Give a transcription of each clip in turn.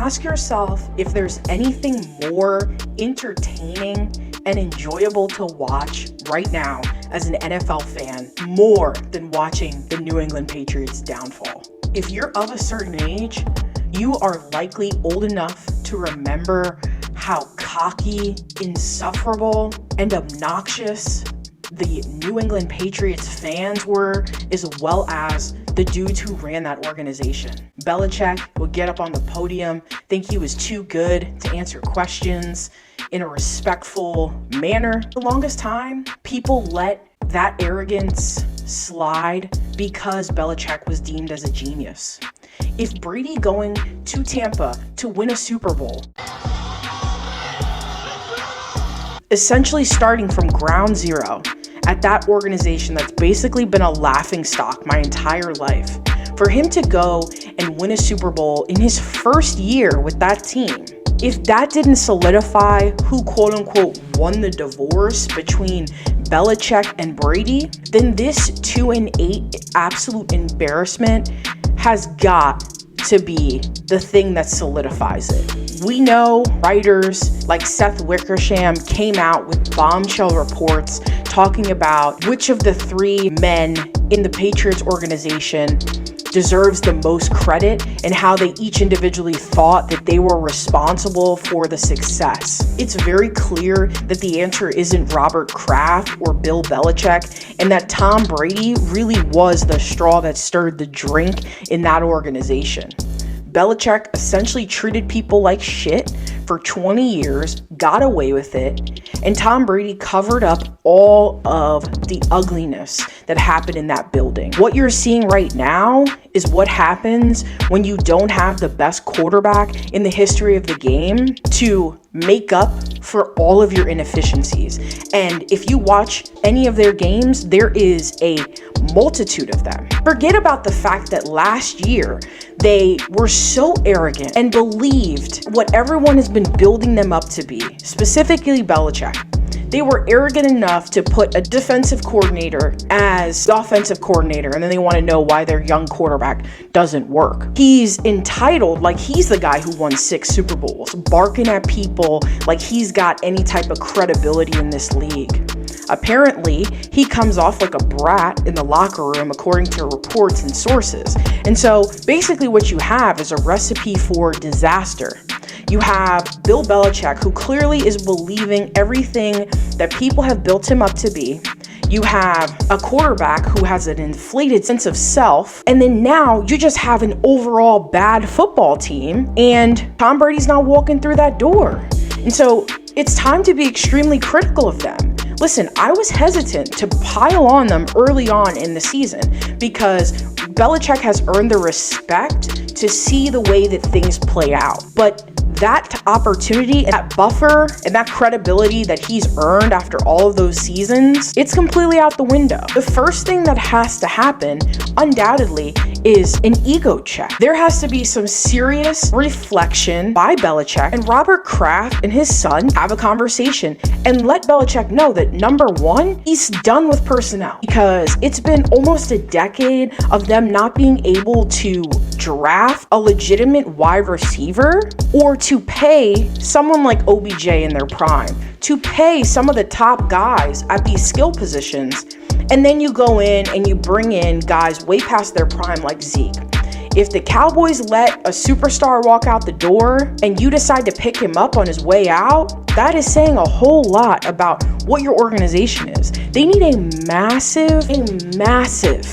ask yourself if there's anything more entertaining and enjoyable to watch right now as an NFL fan, more than watching the New England Patriots downfall. If you're of a certain age, you are likely old enough to remember how cocky, insufferable, and obnoxious the New England Patriots fans were, as well as the dudes who ran that organization. Belichick would get up on the podium, think he was too good to answer questions in a respectful manner. The longest time, people let that arrogance slide because Belichick was deemed as a genius. If Brady going to Tampa to win a Super Bowl, essentially starting from ground zero at that organization that's basically been a laughingstock my entire life, for him to go and win a Super Bowl in his first year with that team, if that didn't solidify who quote unquote won the divorce between Belichick and Brady, then this 2-8 absolute embarrassment has got to be the thing that solidifies it. We know writers like Seth Wickersham came out with bombshell reports talking about which of the three men in the Patriots organization deserves the most credit and how they each individually thought that they were responsible for the success. It's very clear that the answer isn't Robert Kraft or Bill Belichick, and that Tom Brady really was the straw that stirred the drink in that organization. Belichick essentially treated people like shit for 20 years, got away with it, and Tom Brady covered up all of the ugliness that happened in that building. What you're seeing right now is what happens when you don't have the best quarterback in the history of the game to make up for all of your inefficiencies. And if you watch any of their games, there is a multitude of them. Forget about the fact that last year they were so arrogant and believed what everyone has been building them up to be, specifically Belichick. They were arrogant enough to put a defensive coordinator as the offensive coordinator, and then they want to know why their young quarterback doesn't work. He's entitled like he's the guy who won 6 Super Bowls, barking at people like he's got any type of credibility in this league. Apparently, he comes off like a brat in the locker room, according to reports and sources. And so basically what you have is a recipe for disaster. You have Bill Belichick, who clearly is believing everything that people have built him up to be. You have a quarterback who has an inflated sense of self. And then now you just have an overall bad football team, and Tom Brady's not walking through that door. And so it's time to be extremely critical of them. Listen, I was hesitant to pile on them early on in the season because Belichick has earned the respect to see the way that things play out. But that opportunity, that buffer, and that credibility that he's earned after all of those seasons, it's completely out the window. The first thing that has to happen, undoubtedly, is an ego check. There has to be some serious reflection by Belichick, and Robert Kraft and his son have a conversation and let Belichick know that number one, he's done with personnel, because it's been almost a decade of them not being able to draft a legitimate wide receiver or to pay someone like OBJ in their prime, to pay some of the top guys at these skill positions. And then you go in and you bring in guys way past their prime like Zeke. If the Cowboys let a superstar walk out the door and you decide to pick him up on his way out, that is saying a whole lot about what your organization is. They need a massive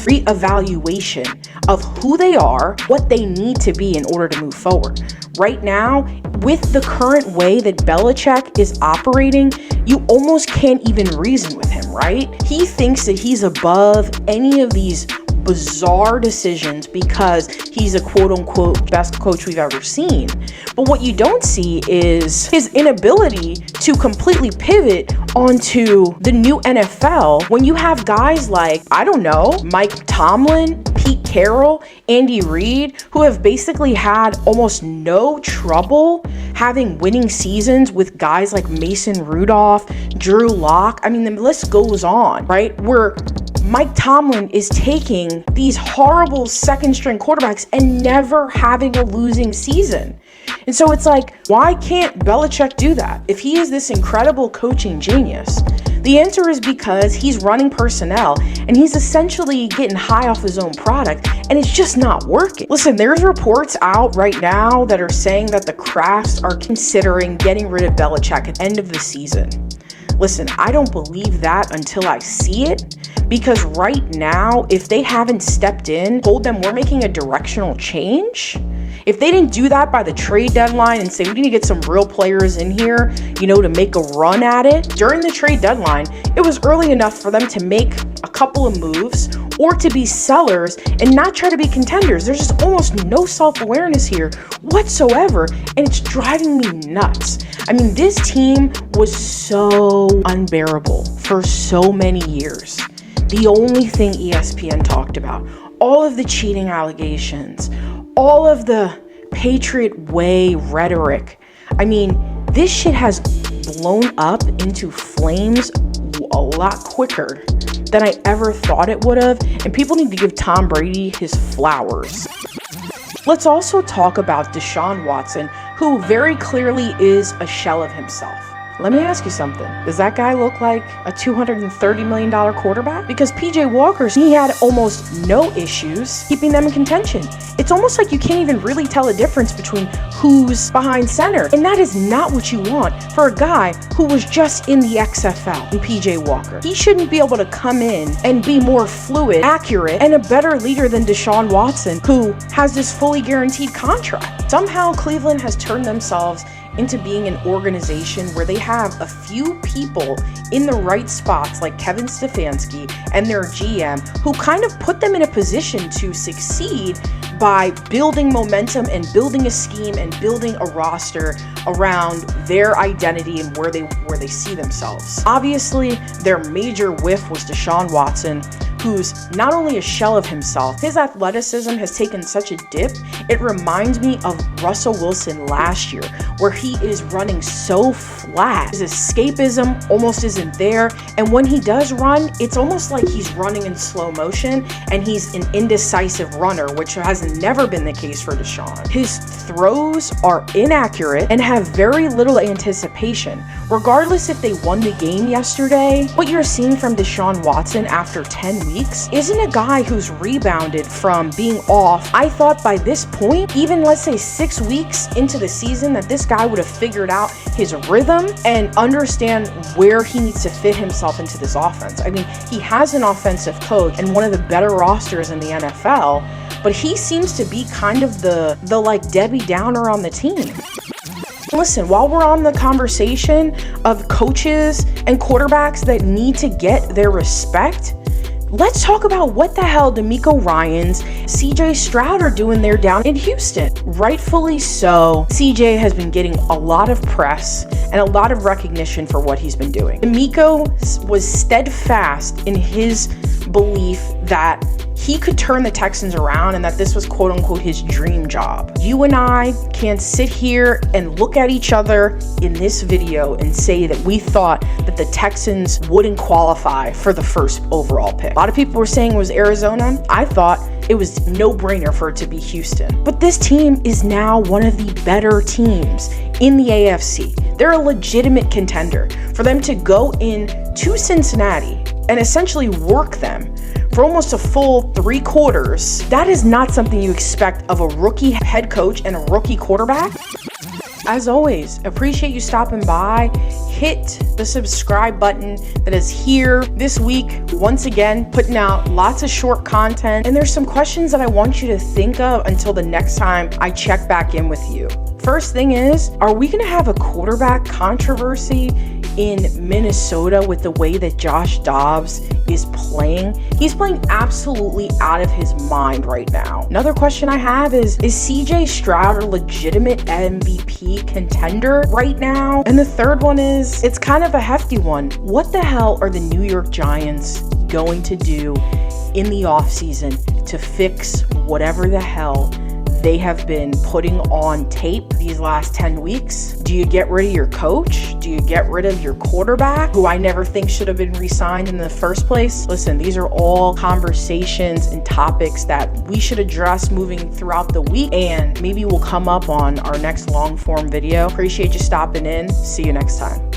reevaluation of who they are, what they need to be in order to move forward. Right now, with the current way that Belichick is operating, you almost can't even reason with him, right? He thinks that he's above any of these bizarre decisions because he's a quote-unquote best coach we've ever seen. But what you don't see is his inability to completely pivot onto the new NFL when you have guys like, I don't know, Mike Tomlin, Pete Carroll, Andy Reid, who have basically had almost no trouble having winning seasons with guys like Mason Rudolph, Drew Lock. I mean, the list goes on, right? Where Mike Tomlin is taking these horrible second string quarterbacks and never having a losing season. And so it's like, why can't Belichick do that? If he is this incredible coaching genius, the answer is because he's running personnel and he's essentially getting high off his own product, and it's just not working. Listen, there's reports out right now that are saying that the Crafts are considering getting rid of Belichick at the end of the season. Listen, I don't believe that until I see it, because right now, if they haven't stepped in, told them we're making a directional change, if they didn't do that by the trade deadline and say we need to get some real players in here, to make a run at it, during the trade deadline, it was early enough for them to make a couple of moves or to be sellers and not try to be contenders. There's just almost no self-awareness here whatsoever, and it's driving me nuts. I mean, this team was so unbearable for so many years. The only thing ESPN talked about, all of the cheating allegations, all of the Patriot way rhetoric. I mean, this shit has blown up into flames a lot quicker than I ever thought it would have, and people need to give Tom Brady his flowers. Let's also talk about Deshaun Watson, who very clearly is a shell of himself. Let me ask you something. Does that guy look like a $230 million quarterback? Because PJ Walker, he had almost no issues keeping them in contention. It's almost like you can't even really tell a difference between who's behind center. And that is not what you want for a guy who was just in the XFL, in PJ Walker. He shouldn't be able to come in and be more fluid, accurate, and a better leader than Deshaun Watson, who has this fully guaranteed contract. Somehow Cleveland has turned themselves into being an organization where they have a few people in the right spots, like Kevin Stefanski and their GM, who kind of put them in a position to succeed by building momentum and building a scheme and building a roster around their identity and where they see themselves. Obviously, their major whiff was Deshaun Watson, who's not only a shell of himself, his athleticism has taken such a dip. It reminds me of Russell Wilson last year, where he is running so flat. His escapism almost isn't there, and when he does run, it's almost like he's running in slow motion and he's an indecisive runner, which has never been the case for Deshaun. His throws are inaccurate and have very little anticipation. Regardless if they won the game yesterday, what you're seeing from Deshaun Watson after 10 weeks isn't a guy who's rebounded from being off. I thought by this point, even let's say 6 weeks into the season, that this guy would have figured out his rhythm and understand where he needs to fit himself into this offense. I mean, he has an offensive coach and one of the better rosters in the NFL, but he seems to be kind of the like Debbie Downer on the team. Listen, while we're on the conversation of coaches and quarterbacks that need to get their respect, let's talk about what the hell Demeco Ryans, CJ Stroud are doing there down in Houston. Rightfully so, CJ has been getting a lot of press and a lot of recognition for what he's been doing. Demeco was steadfast in his belief that he could turn the Texans around and that this was quote unquote his dream job. You and I can't sit here and look at each other in this video and say that we thought that the Texans wouldn't qualify for the first overall pick. A lot of people were saying it was Arizona. I thought it was no-brainer for it to be Houston. But this team is now one of the better teams in the AFC. They're a legitimate contender. For them to go in to Cincinnati and essentially work them for almost a full 3 quarters, that is not something you expect of a rookie head coach and a rookie quarterback. As always, appreciate you stopping by. Hit the subscribe button that is here this week. Once again, putting out lots of short content. And there's some questions that I want you to think of until the next time I check back in with you. First thing is, are we going to have a quarterback controversy in Minnesota with the way that Josh Dobbs is playing? He's playing absolutely out of his mind right now. Another question I have is CJ Stroud a legitimate MVP contender right now? And the third one is, it's kind of a hefty one. What the hell are the New York Giants going to do in the offseason to fix whatever the hell they have been putting on tape these last 10 weeks? Do you get rid of your coach? Do you get rid of your quarterback, who I never think should have been re-signed in the first place? Listen, these are all conversations and topics that we should address moving throughout the week, and maybe will come up on our next long form video. Appreciate you stopping in. See you next time.